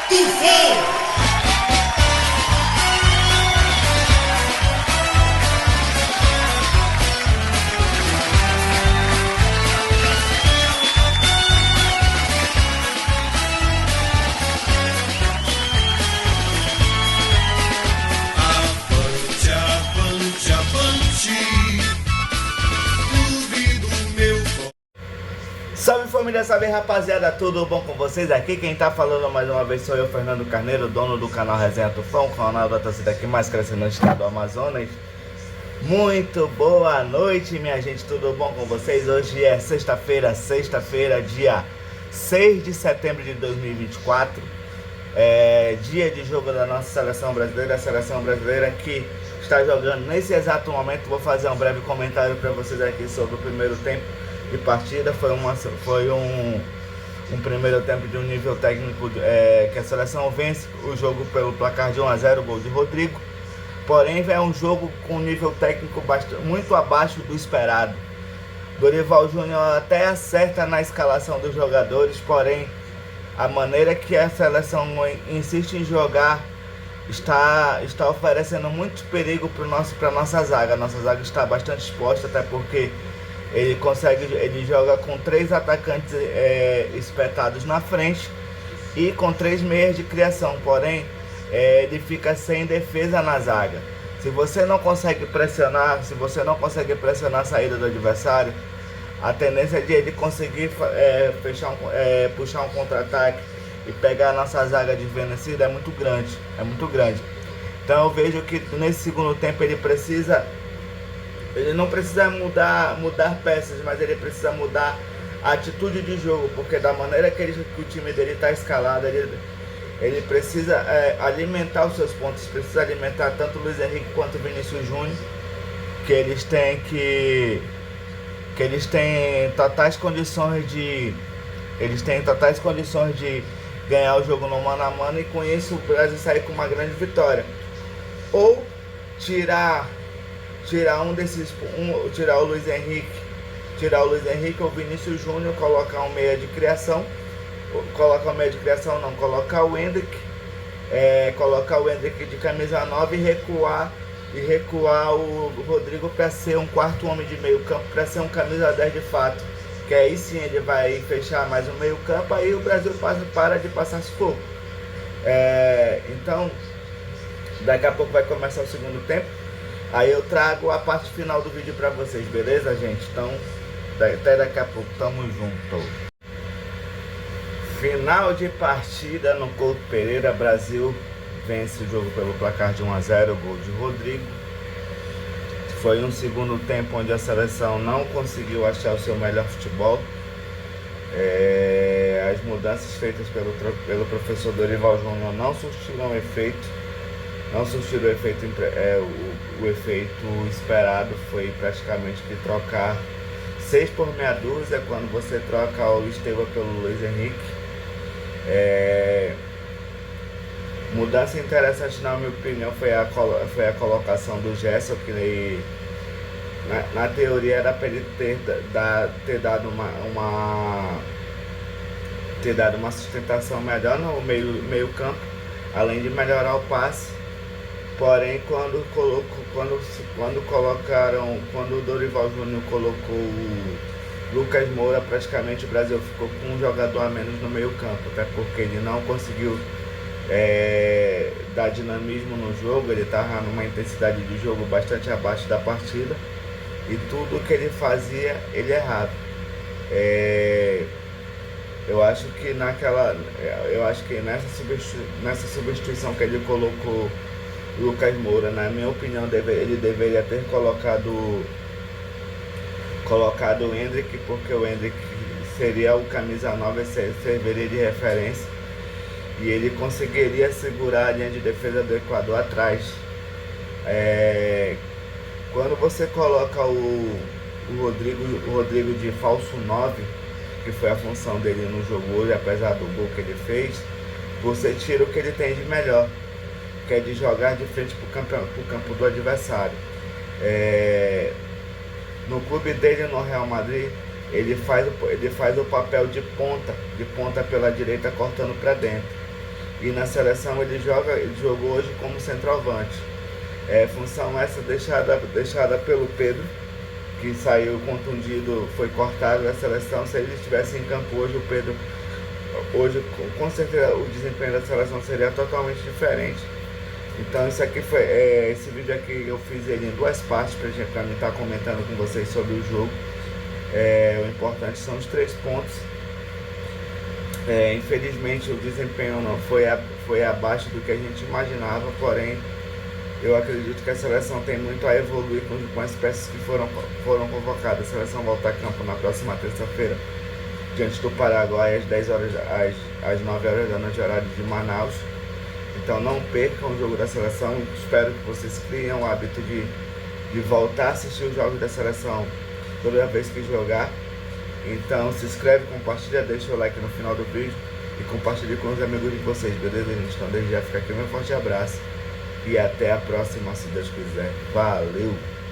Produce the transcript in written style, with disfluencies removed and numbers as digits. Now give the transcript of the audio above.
Tifo! Salve família, salve rapaziada, tudo bom com vocês? Aqui quem tá falando mais uma vez sou eu, Fernando Carneiro, dono do canal Resenha Tufão, canal da torcida que mais cresce no estado do Amazonas. Muito boa noite, minha gente, tudo bom com vocês? Hoje é sexta-feira, dia 6 de setembro de 2024. Dia de jogo da nossa seleção brasileira, a seleção brasileira que está jogando nesse exato momento. Vou fazer um breve comentário para vocês aqui sobre o primeiro tempo de partida. Foi um primeiro tempo de um nível técnico que a seleção vence o jogo pelo placar de 1-0, gol de Rodrigo. Porém, é um jogo com nível técnico muito abaixo do esperado. Dorival Júnior até acerta na escalação dos jogadores, porém a maneira que a seleção insiste em jogar está oferecendo muito perigo para a nossa zaga. Nossa zaga está bastante exposta, até porque ele joga com 3 atacantes espetados na frente e com 3 meias de criação, porém ele fica sem defesa na zaga. Se você não consegue pressionar a saída do adversário, a tendência de ele conseguir puxar um contra-ataque e pegar a nossa zaga desvanecida é muito grande. Então eu vejo que nesse segundo tempo ele não precisa mudar peças, mas ele precisa mudar a atitude de jogo, porque da maneira que o time dele está escalado, ele precisa alimentar os seus pontos, precisa alimentar tanto o Luiz Henrique quanto o Vinícius Júnior, que eles têm totais condições de ganhar o jogo no mano a mano, e com isso o Brasil sair com uma grande vitória. Ou tirar o Luiz Henrique ou o Vinícius Júnior, colocar um meia de criação, colocar o Endrick, de camisa 9 e recuar o Rodrigo para ser um quarto homem de meio campo, para ser um camisa 10 de fato, que aí sim ele vai fechar mais o meio campo, aí o Brasil para de passar sufoco. Então daqui a pouco vai começar o segundo tempo. Aí eu trago a parte final do vídeo pra vocês, beleza, gente? Então, até daqui a pouco, tamo junto. Final de partida no Couto Pereira, Brasil vence o jogo pelo placar de 1-0, gol de Rodrigo. Foi um segundo tempo onde a seleção não conseguiu achar o seu melhor futebol. As mudanças feitas pelo professor Dorival Júnior não surtiram efeito. O efeito esperado foi praticamente que trocar 6 por meia dúzia, quando você troca o Estevão pelo Luiz Henrique. Mudança interessante, na minha opinião, foi a colocação do Gerson, que na teoria era para ele ter dado uma sustentação melhor no meio campo, além de melhorar o passe. Porém, quando o Dorival Júnior colocou o Lucas Moura, praticamente o Brasil ficou com um jogador a menos no meio campo, até porque ele não conseguiu dar dinamismo no jogo. Ele estava numa intensidade de jogo bastante abaixo da partida, e tudo que ele fazia, ele errava. Eu acho que nessa substituição que ele colocou Lucas Moura, na minha opinião, ele deveria ter colocado o Endrick, porque o Endrick seria o camisa 9, serviria de referência, e ele conseguiria segurar a linha de defesa do Equador atrás. Quando você coloca o Rodrigo de falso 9, que foi a função dele no jogo hoje, apesar do gol que ele fez, você tira o que ele tem de melhor, que é de jogar de frente para o campo do adversário. No clube dele, no Real Madrid, ele faz o papel de ponta pela direita, cortando para dentro. e na seleção ele jogou hoje como centroavante. Função essa deixada pelo Pedro, que saiu contundido, foi cortado da seleção. Se ele estivesse em campo hoje, o Pedro, hoje com certeza o desempenho da seleção seria totalmente diferente. Então esse vídeo aqui eu fiz ele em duas partes para mim estar comentando com vocês sobre o jogo. O importante são os 3 pontos. Infelizmente o desempenho não foi abaixo do que a gente imaginava, porém eu acredito que a seleção tem muito a evoluir com as peças que foram convocadas. A seleção volta a campo na próxima terça-feira diante do Paraguai às 9 horas da noite, horário de Manaus. Então não percam o jogo da seleção. Espero que vocês criem o hábito de voltar a assistir os jogos da seleção toda vez que jogar. Então se inscreve, compartilha, deixa o like no final do vídeo e compartilhe com os amigos de vocês, beleza, gente? Então desde já fica aqui meu forte abraço e até a próxima, se Deus quiser. Valeu!